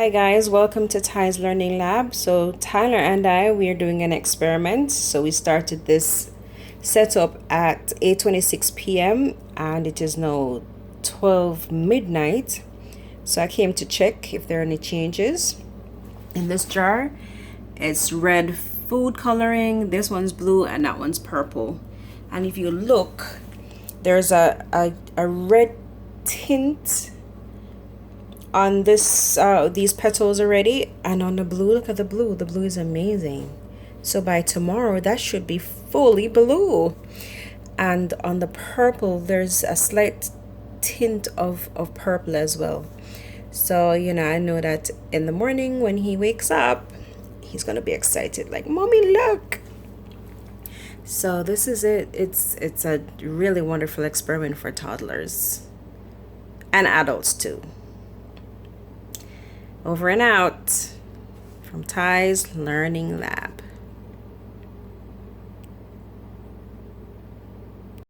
Hi guys, welcome to Ty's Learning Lab. So Tyler and we are doing an experiment. So we started this setup at 8:26 p.m. and it is now 12 midnight. So I came to check if there are any changes. In this jar, it's red food coloring, this one's blue and that one's purple. And if you look, there's a red tint on this these petals already, and on the blue, look at the blue is amazing. So by tomorrow that should be fully blue. And on the purple there's a slight tint of purple as well. So I know that in the morning when he wakes up he's gonna be excited, like, mommy, look. So this is it. It's a really wonderful experiment for toddlers and adults too. Over and out from Ty's Learning Lab.